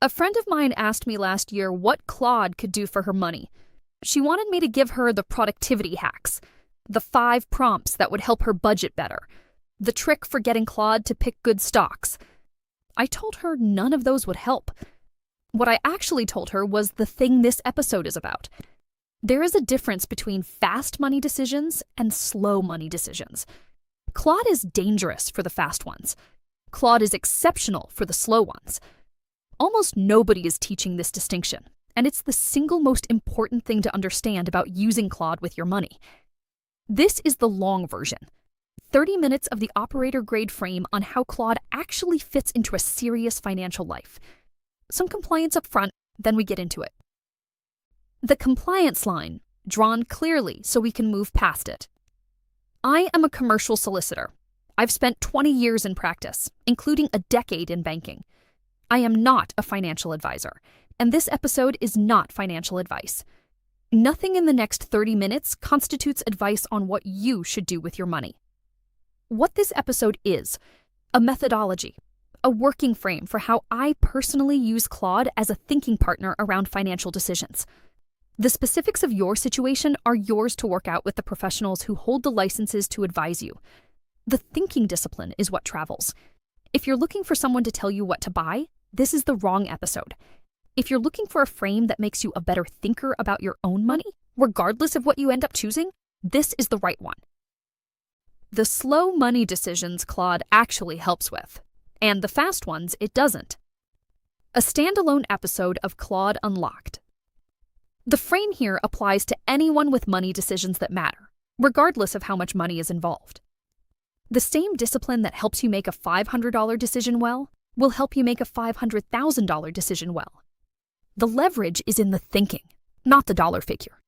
A friend of mine asked me last year what Claude could do for her money. She wanted me to give her the productivity hacks, the 5 prompts that would help her budget better, the trick for getting Claude to pick good stocks. I told her none of those would help. What I actually told her was the thing this episode is about. There is a difference between fast money decisions and slow money decisions. Claude is dangerous for the fast ones. Claude is exceptional for the slow ones. Almost nobody is teaching this distinction, and it's the single most important thing to understand about using Claude with your money. This is the long version. 30 minutes of the operator-grade frame on how Claude actually fits into a serious financial life. Some compliance up front, then we get into it. The compliance line, drawn clearly so we can move past it. I am a commercial solicitor. I've spent 20 years in practice, including a decade in banking. I am not a financial advisor, and this episode is not financial advice. Nothing in the next 30 minutes constitutes advice on what you should do with your money. What this episode is, a methodology, a working frame for how I personally use Claude as a thinking partner around financial decisions. The specifics of your situation are yours to work out with the professionals who hold the licenses to advise you. The thinking discipline is what travels. If you're looking for someone to tell you what to buy, this is the wrong episode. If you're looking for a frame that makes you a better thinker about your own money, regardless of what you end up choosing, this is the right one. The slow money decisions Claude actually helps with, and the fast ones it doesn't. A standalone episode of Claude Unlocked. The frame here applies to anyone with money decisions that matter, regardless of how much money is involved. The same discipline that helps you make a $500 decision well will help you make a $500,000 decision well. The leverage is in the thinking, not the dollar figure.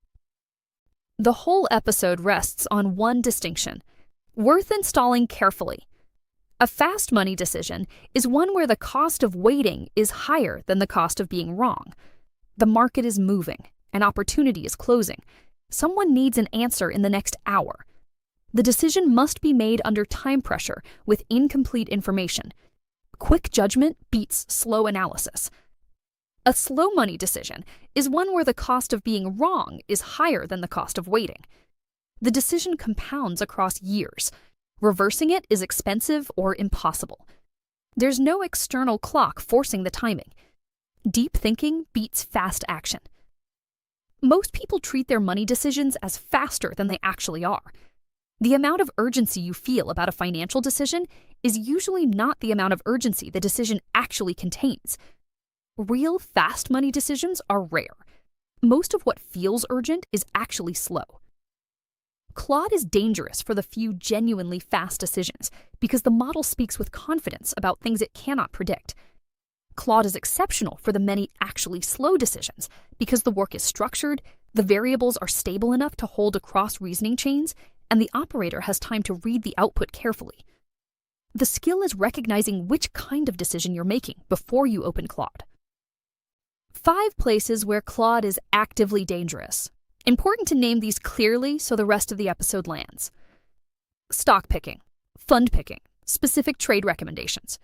The whole episode rests on one distinction, worth installing carefully. A fast money decision is one where the cost of waiting is higher than the cost of being wrong. The market is moving, an opportunity is closing. Someone needs an answer in the next hour. The decision must be made under time pressure with incomplete information. Quick judgment beats slow analysis. A slow money decision is one where the cost of being wrong is higher than the cost of waiting. The decision compounds across years. Reversing it is expensive or impossible. There's no external clock forcing the timing. Deep thinking beats fast action. Most people treat their money decisions as faster than they actually are. The amount of urgency you feel about a financial decision is usually not the amount of urgency the decision actually contains. Real fast money decisions are rare. Most of what feels urgent is actually slow. Claude is dangerous for the few genuinely fast decisions because the model speaks with confidence about things it cannot predict. Claude is exceptional for the many actually slow decisions because the work is structured, the variables are stable enough to hold across reasoning chains, and the operator has time to read the output carefully. The skill is recognizing which kind of decision you're making before you open Claude. 5 places where Claude is actively dangerous. Important to name these clearly so the rest of the episode lands. Stock picking, fund picking, specific trade recommendations.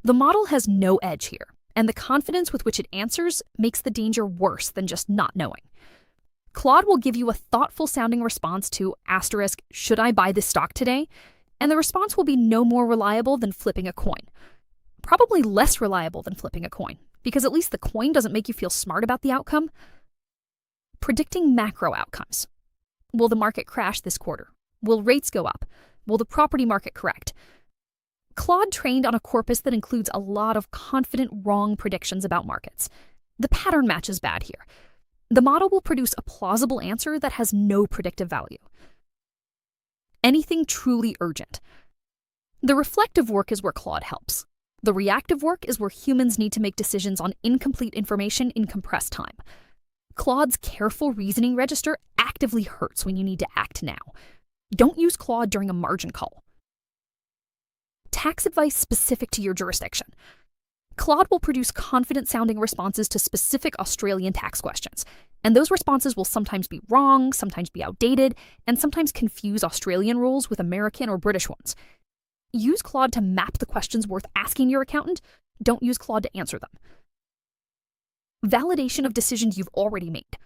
The model has no edge here, and the confidence with which it answers makes the danger worse than just not knowing. Claude will give you a thoughtful-sounding response to "should I buy this stock today?" and the response will be no more reliable than flipping a coin. Probably less reliable than flipping a coin, because at least the coin doesn't make you feel smart about the outcome. Predicting macro outcomes. Will the market crash this quarter? Will rates go up? Will the property market correct? Claude trained on a corpus that includes a lot of confident wrong predictions about markets. The pattern match is bad here. The model will produce a plausible answer that has no predictive value. Anything truly urgent. The reflective work is where Claude helps. The reactive work is where humans need to make decisions on incomplete information in compressed time. Claude's careful reasoning register actively hurts when you need to act now. Don't use Claude during a margin call. Tax advice specific to your jurisdiction. Claude will produce confident-sounding responses to specific Australian tax questions, and those responses will sometimes be wrong, sometimes be outdated, and sometimes confuse Australian rules with American or British ones. Use Claude to map the questions worth asking your accountant. Don't use Claude to answer them. validation of decisions you've already made.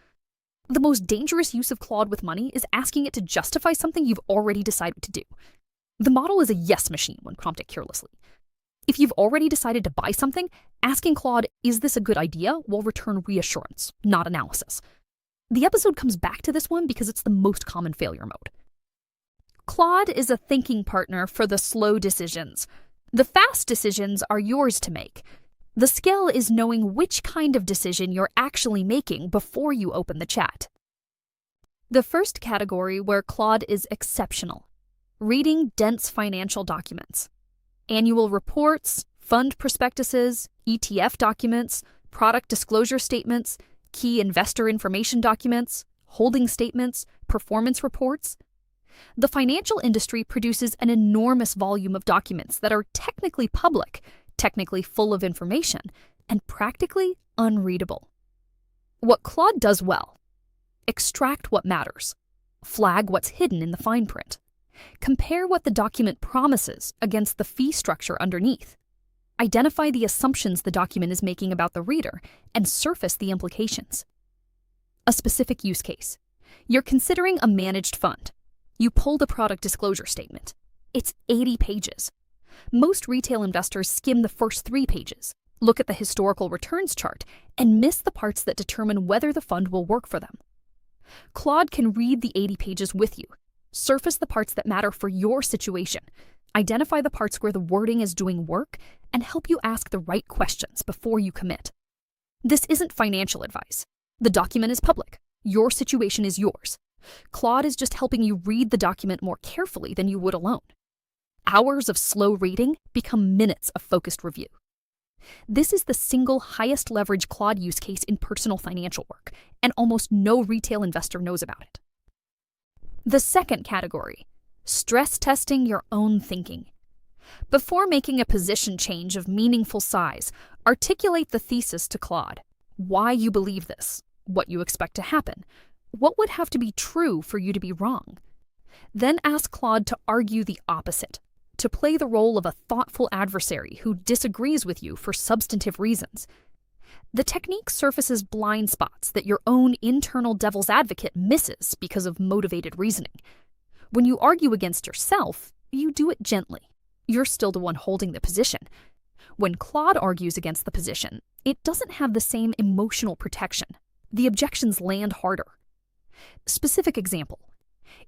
The most dangerous use of Claude with money is asking it to justify something you've already decided to do. The model is a yes machine when prompted carelessly. If you've already decided to buy something, asking Claude, "Is this a good idea?" will return reassurance, not analysis. The episode comes back to this one because it's the most common failure mode. Claude is a thinking partner for the slow decisions. The fast decisions are yours to make. The skill is knowing which kind of decision you're actually making before you open the chat. The first category where Claude is exceptional: reading dense financial documents. Annual reports, fund prospectuses, ETF documents, product disclosure statements, key investor information documents, holding statements, performance reports. The financial industry produces an enormous volume of documents that are technically public, technically full of information, and practically unreadable. What Claude does well: extract what matters, flag what's hidden in the fine print, compare what the document promises against the fee structure underneath, identify the assumptions the document is making about the reader, and surface the implications. A specific use case: you're considering a managed fund. You pull the product disclosure statement. It's 80 pages. Most retail investors skim the first 3 pages, look at the historical returns chart, and miss the parts that determine whether the fund will work for them. Claude can read the 80 pages with you, surface the parts that matter for your situation, identify the parts where the wording is doing work, and help you ask the right questions before you commit. This isn't financial advice. The document is public. Your situation is yours. Claude is just helping you read the document more carefully than you would alone. Hours of slow reading become minutes of focused review. This is the single highest leverage Claude use case in personal financial work, and almost no retail investor knows about it. The second category: stress testing your own thinking. Before making a position change of meaningful size, articulate the thesis to Claude: why you believe this, what you expect to happen, what would have to be true for you to be wrong. Then ask Claude to argue the opposite, to play the role of a thoughtful adversary who disagrees with you for substantive reasons. The technique surfaces blind spots that your own internal devil's advocate misses because of motivated reasoning. When you argue against yourself, you do it gently. You're still the one holding the position. When Claude argues against the position, it doesn't have the same emotional protection. The objections land harder. Specific example: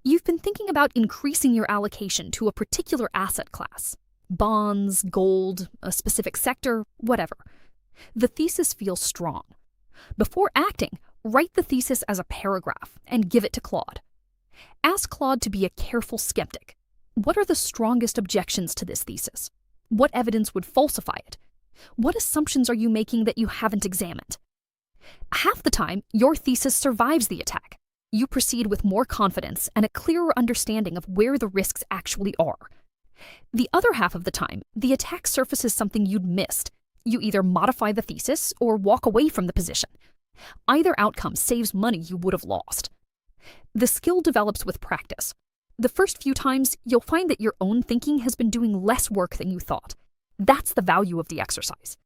you've been thinking about increasing your allocation to a particular asset class, bonds, gold, a specific sector, whatever. The thesis feels strong. Before acting, write the thesis as a paragraph and give it to Claude. Ask Claude to be a careful skeptic. What are the strongest objections to this thesis? What evidence would falsify it? What assumptions are you making that you haven't examined? Half the time, your thesis survives the attack. You proceed with more confidence and a clearer understanding of where the risks actually are. The other half of the time, the attack surfaces something you'd missed. You either modify the thesis or walk away from the position. Either outcome saves money you would have lost. The skill develops with practice. The first few times, you'll find that your own thinking has been doing less work than you thought. That's the value of the exercise.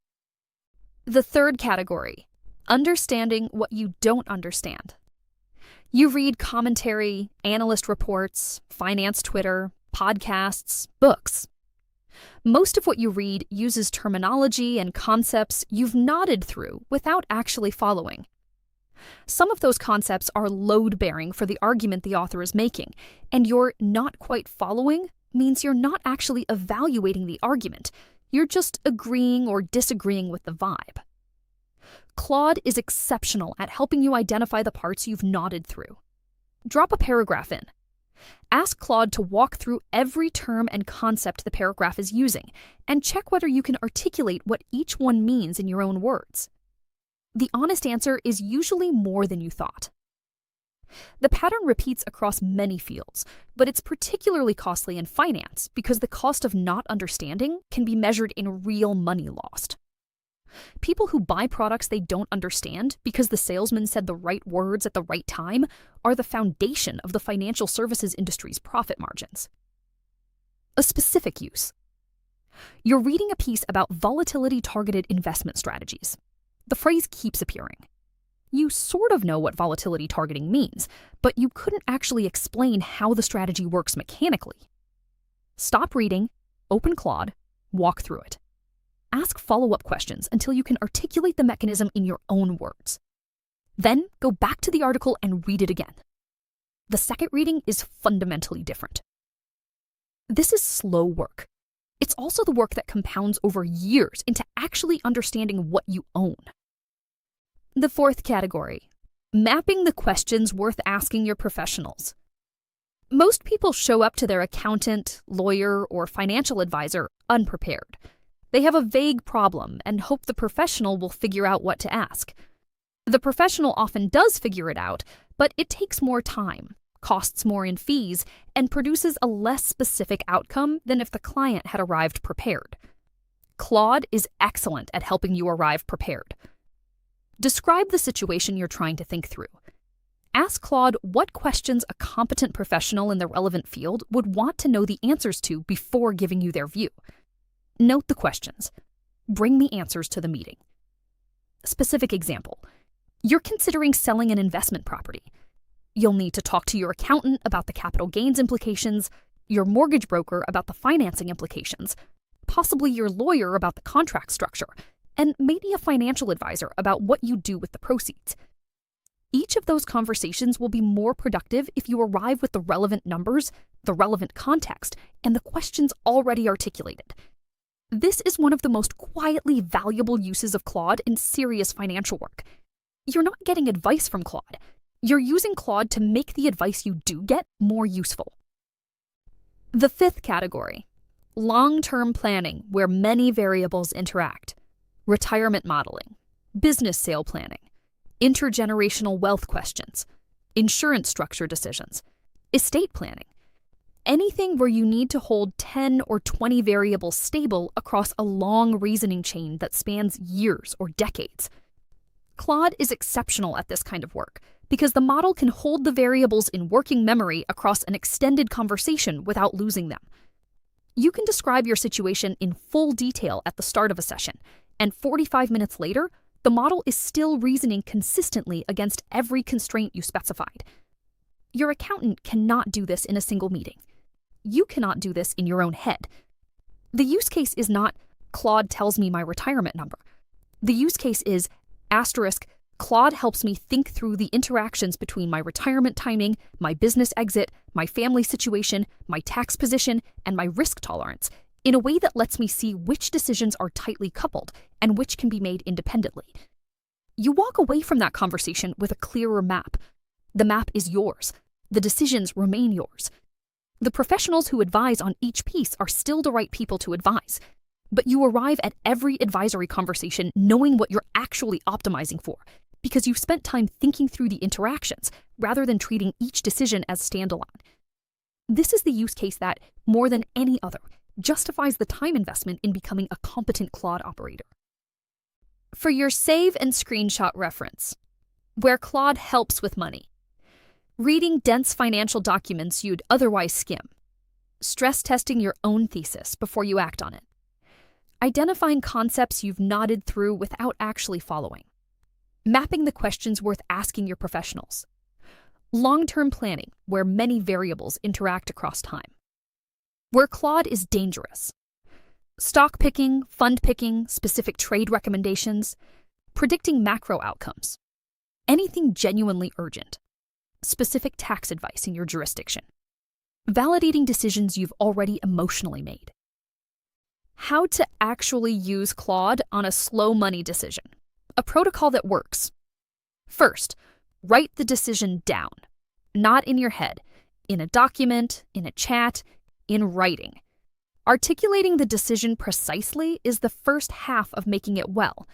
The third category: understanding what you don't understand. You read commentary, analyst reports, finance Twitter, podcasts, books. Most of what you read uses terminology and concepts you've nodded through without actually following. Some of those concepts are load-bearing for the argument the author is making, and your not quite following means you're not actually evaluating the argument. You're just agreeing or disagreeing with the vibe. Claude is exceptional at helping you identify the parts you've nodded through. Drop a paragraph in. Ask Claude to walk through every term and concept the paragraph is using, and check whether you can articulate what each one means in your own words. The honest answer is usually more than you thought. The pattern repeats across many fields, but it's particularly costly in finance because the cost of not understanding can be measured in real money lost. People who buy products they don't understand because the salesman said the right words at the right time are the foundation of the financial services industry's profit margins. A specific use: you're reading a piece about volatility-targeted investment strategies. The phrase keeps appearing. You sort of know what volatility targeting means, but you couldn't actually explain how the strategy works mechanically. Stop reading, open Claude, walk through it. Ask follow-up questions until you can articulate the mechanism in your own words. Then go back to the article and read it again. The second reading is fundamentally different. This is slow work. It's also the work that compounds over years into actually understanding what you own. The fourth category, mapping the questions worth asking your professionals. Most people show up to their accountant, lawyer, or financial advisor unprepared. They have a vague problem and hope the professional will figure out what to ask. The professional often does figure it out, but it takes more time, costs more in fees, and produces a less specific outcome than if the client had arrived prepared. Claude is excellent at helping you arrive prepared. Describe the situation you're trying to think through. Ask Claude what questions a competent professional in the relevant field would want to know the answers to before giving you their view. Note the questions. Bring the answers to the meeting. Specific example. You're considering selling an investment property. You'll need to talk to your accountant about the capital gains implications, your mortgage broker about the financing implications, possibly your lawyer about the contract structure, and maybe a financial advisor about what you do with the proceeds. Each of those conversations will be more productive if you arrive with the relevant numbers, the relevant context, and the questions already articulated. This is one of the most quietly valuable uses of Claude in serious financial work. You're not getting advice from Claude. You're using Claude to make the advice you do get more useful. The fifth category, long-term planning where many variables interact. Retirement modeling, business sale planning, intergenerational wealth questions, insurance structure decisions, estate planning. Anything where you need to hold 10 or 20 variables stable across a long reasoning chain that spans years or decades. Claude is exceptional at this kind of work because the model can hold the variables in working memory across an extended conversation without losing them. You can describe your situation in full detail at the start of a session, and 45 minutes later, the model is still reasoning consistently against every constraint you specified. Your accountant cannot do this in a single meeting. You cannot do this in your own head. The use case is not, Claude tells me my retirement number. The use case is, Claude helps me think through the interactions between my retirement timing, my business exit, my family situation, my tax position, and my risk tolerance, in a way that lets me see which decisions are tightly coupled and which can be made independently. You walk away from that conversation with a clearer map. The map is yours. The decisions remain yours. The professionals who advise on each piece are still the right people to advise, but you arrive at every advisory conversation knowing what you're actually optimizing for, because you've spent time thinking through the interactions rather than treating each decision as standalone. This is the use case that, more than any other, justifies the time investment in becoming a competent Claude operator. For your save and screenshot reference, where Claude helps with money. Reading dense financial documents you'd otherwise skim. Stress testing your own thesis before you act on it. Identifying concepts you've nodded through without actually following. Mapping the questions worth asking your professionals. Long-term planning, where many variables interact across time. Where Claude is dangerous. Stock picking, fund picking, specific trade recommendations. Predicting macro outcomes. Anything genuinely urgent. Specific tax advice in your jurisdiction. Validating decisions you've already emotionally made. How to actually use Claude on a slow money decision. A protocol that works. First, write the decision down. Not in your head. In a document, in a chat, in writing. Articulating the decision precisely is the first half of making it well.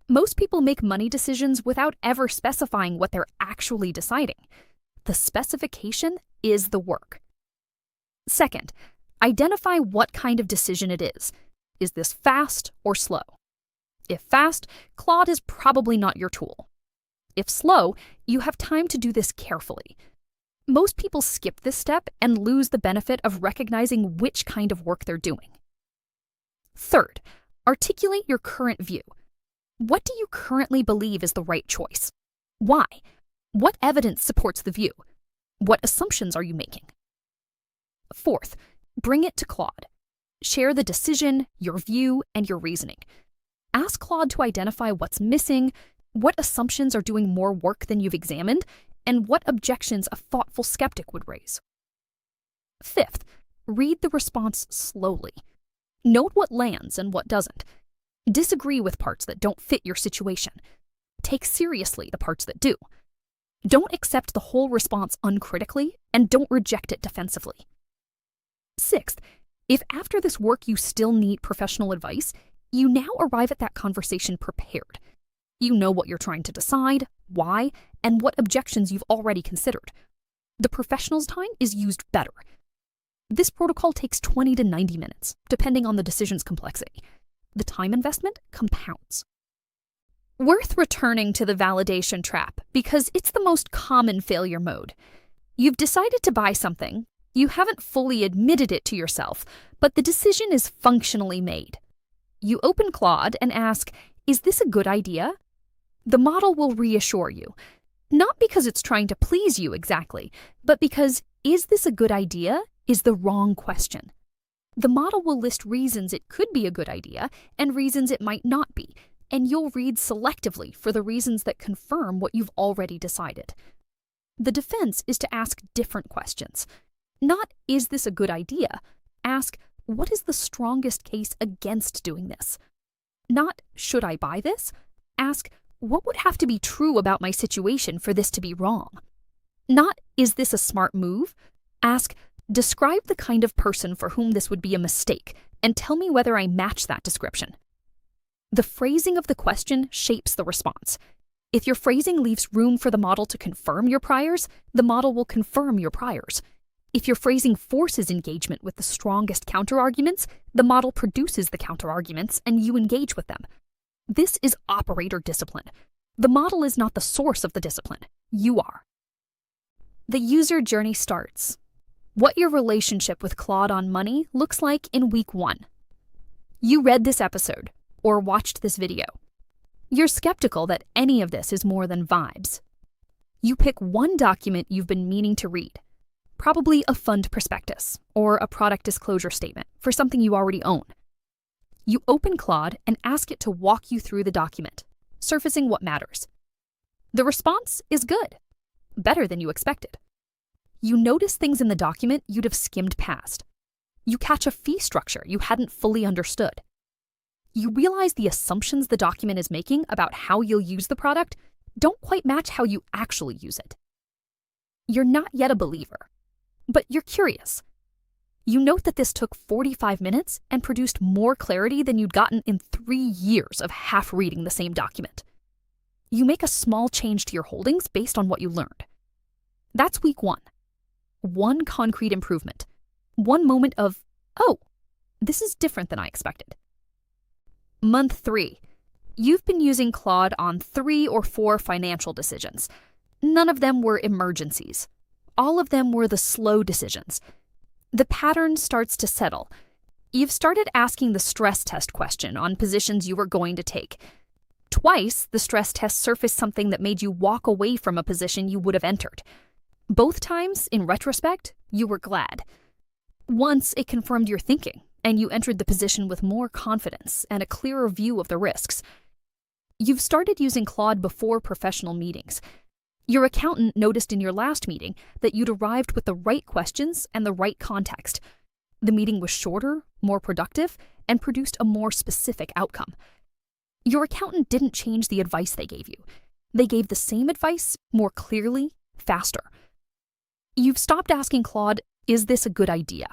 Most people make money decisions without ever specifying what they're actually deciding. The specification is the work. Second, identify what kind of decision it is. Is this fast or slow? If fast, Claude is probably not your tool. If slow, you have time to do this carefully. Most people skip this step and lose the benefit of recognizing which kind of work they're doing. Third, articulate your current view. What do you currently believe is the right choice? Why? What evidence supports the view? What assumptions are you making? Fourth, bring it to Claude. Share the decision, your view, and your reasoning. Ask Claude to identify what's missing, what assumptions are doing more work than you've examined, and what objections a thoughtful skeptic would raise. Fifth, read the response slowly. Note what lands and what doesn't. Disagree with parts that don't fit your situation. Take seriously the parts that do. Don't accept the whole response uncritically, and don't reject it defensively. Sixth, if after this work you still need professional advice, you now arrive at that conversation prepared. You know what you're trying to decide, why, and what objections you've already considered. The professional's time is used better. This protocol takes 20 to 90 minutes, depending on the decision's complexity. The time investment compounds. Worth returning to the validation trap because it's the most common failure mode. You've decided to buy something. You haven't fully admitted it to yourself, but the decision is functionally made. You open Claude and ask, is this a good idea? The model will reassure you, not because it's trying to please you exactly, but because is this a good idea is the wrong question. The model will list reasons it could be a good idea and reasons it might not be, and you'll read selectively for the reasons that confirm what you've already decided. The defense is to ask different questions. Not, is this a good idea? Ask, what is the strongest case against doing this? Not, should I buy this? Ask, what would have to be true about my situation for this to be wrong? Not, is this a smart move? Ask, describe the kind of person for whom this would be a mistake, and tell me whether I match that description. The phrasing of the question shapes the response. If your phrasing leaves room for the model to confirm your priors, the model will confirm your priors. If your phrasing forces engagement with the strongest counterarguments, the model produces the counterarguments and you engage with them. This is operator discipline. The model is not the source of the discipline. You are. The user journey starts. What your relationship with Claude on money looks like in week 1. You read this episode or watched this video. You're skeptical that any of this is more than vibes. You pick one document you've been meaning to read, probably a fund prospectus or a product disclosure statement for something you already own. You open Claude and ask it to walk you through the document, surfacing what matters. The response is good, better than you expected. You notice things in the document you'd have skimmed past. You catch a fee structure you hadn't fully understood. You realize the assumptions the document is making about how you'll use the product don't quite match how you actually use it. You're not yet a believer, but you're curious. You note that this took 45 minutes and produced more clarity than you'd gotten in 3 years of half reading the same document. You make a small change to your holdings based on what you learned. That's week 1. One concrete improvement. One moment of, oh, this is different than I expected. Month 3. You've been using Claude on 3 or 4 financial decisions. None of them were emergencies. All of them were the slow decisions. The pattern starts to settle. You've started asking the stress test question on positions you were going to take. Twice, the stress test surfaced something that made you walk away from a position you would have entered. Both times, in retrospect, you were glad. Once, it confirmed your thinking, and you entered the position with more confidence and a clearer view of the risks. You've started using Claude before professional meetings. Your accountant noticed in your last meeting that you'd arrived with the right questions and the right context. The meeting was shorter, more productive, and produced a more specific outcome. Your accountant didn't change the advice they gave you. They gave the same advice more clearly, faster. You've stopped asking Claude, is this a good idea?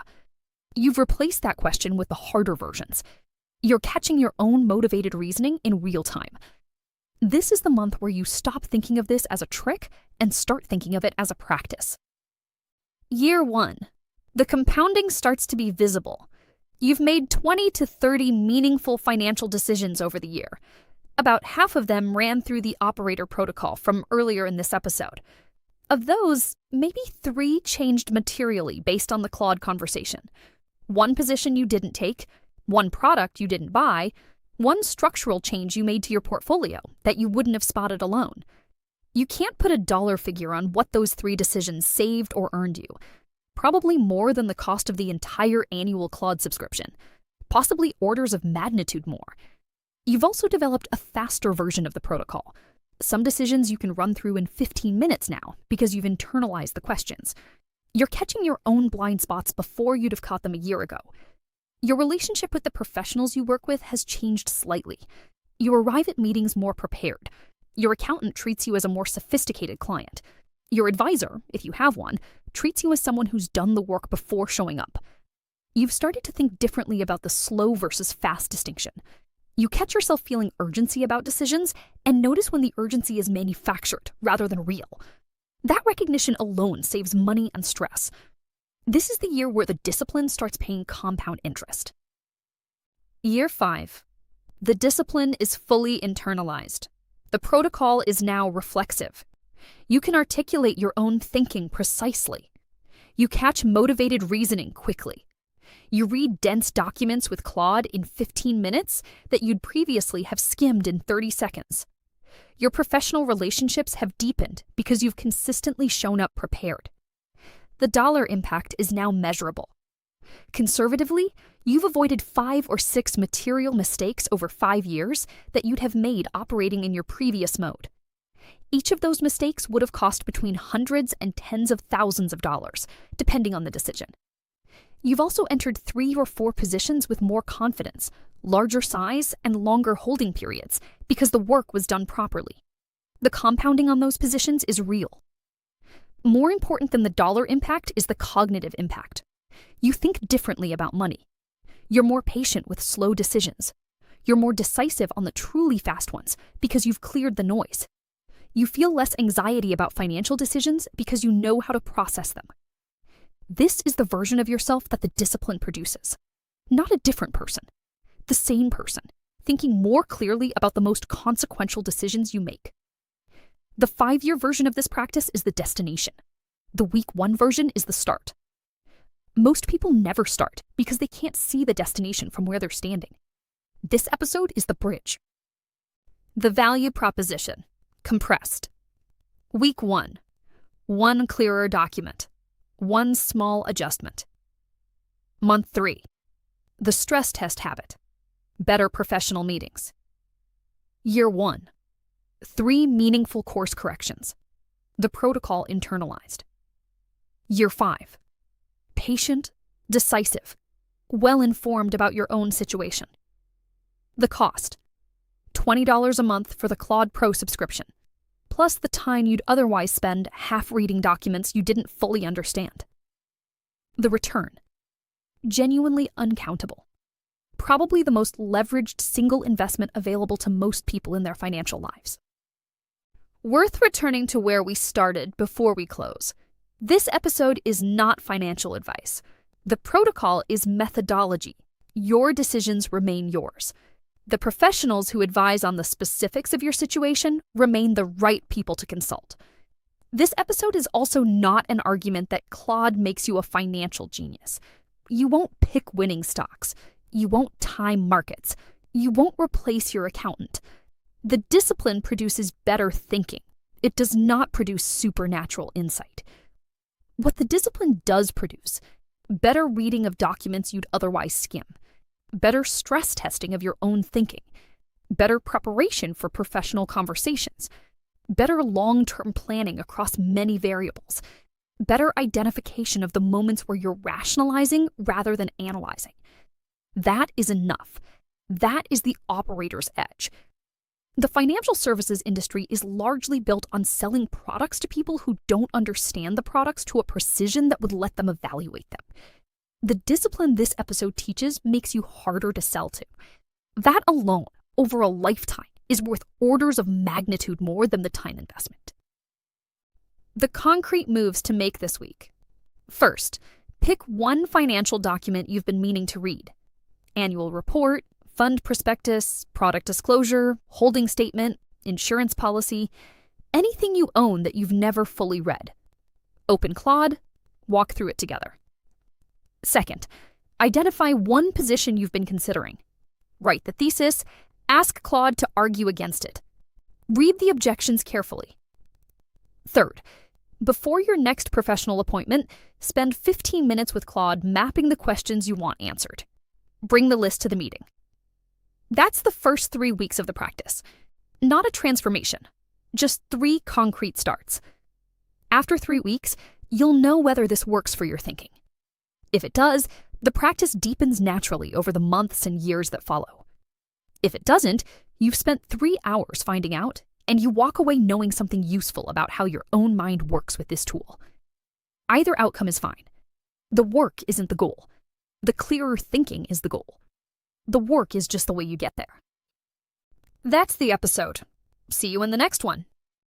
You've replaced that question with the harder versions. You're catching your own motivated reasoning in real time. This is the month where you stop thinking of this as a trick and start thinking of it as a practice. Year 1. The compounding starts to be visible. You've made 20 to 30 meaningful financial decisions over the year. About half of them ran through the operator protocol from earlier in this episode. Of those, maybe 3 changed materially based on the Claude conversation. 1 position you didn't take, 1 product you didn't buy, One structural change you made to your portfolio that you wouldn't have spotted alone. You can't put a dollar figure on what those 3 decisions saved or earned you. Probably more than the cost of the entire annual Claude subscription. Possibly orders of magnitude more. You've also developed a faster version of the protocol. Some decisions you can run through in 15 minutes now because you've internalized the questions. You're catching your own blind spots before you'd have caught them a year ago. Your relationship with the professionals you work with has changed slightly. You arrive at meetings more prepared. Your accountant treats you as a more sophisticated client. Your advisor, if you have one, treats you as someone who's done the work before showing up. You've started to think differently about the slow versus fast distinction. You catch yourself feeling urgency about decisions and notice when the urgency is manufactured rather than real. That recognition alone saves money and stress. This is the year where the discipline starts paying compound interest. Year 5. The discipline is fully internalized. The protocol is now reflexive. You can articulate your own thinking precisely. You catch motivated reasoning quickly. You read dense documents with Claude in 15 minutes that you'd previously have skimmed in 30 seconds. Your professional relationships have deepened because you've consistently shown up prepared. The dollar impact is now measurable. Conservatively, you've avoided 5 or 6 material mistakes over 5 years that you'd have made operating in your previous mode. Each of those mistakes would have cost between hundreds and tens of thousands of dollars, depending on the decision. You've also entered 3 or 4 positions with more confidence, larger size, and longer holding periods because the work was done properly. The compounding on those positions is real. More important than the dollar impact is the cognitive impact. You think differently about money. You're more patient with slow decisions. You're more decisive on the truly fast ones because you've cleared the noise. You feel less anxiety about financial decisions because you know how to process them. This is the version of yourself that the discipline produces. Not a different person. The same person, thinking more clearly about the most consequential decisions you make. The 5-year version of this practice is the destination. The week 1 version is the start. Most people never start because they can't see the destination from where they're standing. This episode is the bridge. The value proposition, compressed. Week 1, 1 clearer document. 1 small adjustment. Month 3, the stress test habit. Better professional meetings. Year 1, 3 meaningful course corrections. The protocol internalized. Year 5, patient, decisive, well-informed about your own situation. The cost, $20 a month for the Claude Pro subscription, plus the time you'd otherwise spend half-reading documents you didn't fully understand. The return, genuinely uncountable. Probably the most leveraged single investment available to most people in their financial lives. Worth returning to where we started before we close. This episode is not financial advice. The protocol is methodology. Your decisions remain yours. The professionals who advise on the specifics of your situation remain the right people to consult. This episode is also not an argument that Claude makes you a financial genius. You won't pick winning stocks. You won't time markets. You won't replace your accountant. The discipline produces better thinking. It does not produce supernatural insight. What the discipline does produce, better reading of documents you'd otherwise skim, better stress testing of your own thinking, better preparation for professional conversations, better long-term planning across many variables, better identification of the moments where you're rationalizing rather than analyzing. That is enough. That is the operator's edge. The financial services industry is largely built on selling products to people who don't understand the products to a precision that would let them evaluate them. The discipline this episode teaches makes you harder to sell to. That alone, over a lifetime, is worth orders of magnitude more than the time investment. The concrete moves to make this week. First, pick 1 financial document you've been meaning to read. Annual report, fund prospectus, product disclosure, holding statement, insurance policy, anything you own that you've never fully read. Open Claude, walk through it together. Second, identify 1 position you've been considering. Write the thesis, Ask Claude to argue against it. Read the objections carefully. Third, before your next professional appointment, spend 15 minutes with Claude mapping the questions you want answered. Bring the list to the meeting. That's the first 3 weeks of the practice. Not a transformation, just 3 concrete starts. After 3 weeks, you'll know whether this works for your thinking. If it does, the practice deepens naturally over the months and years that follow. If it doesn't, you've spent 3 hours finding out, and you walk away knowing something useful about how your own mind works with this tool. Either outcome is fine. The work isn't the goal. The clearer thinking is the goal. The work is just the way you get there. That's the episode. See you in the next one.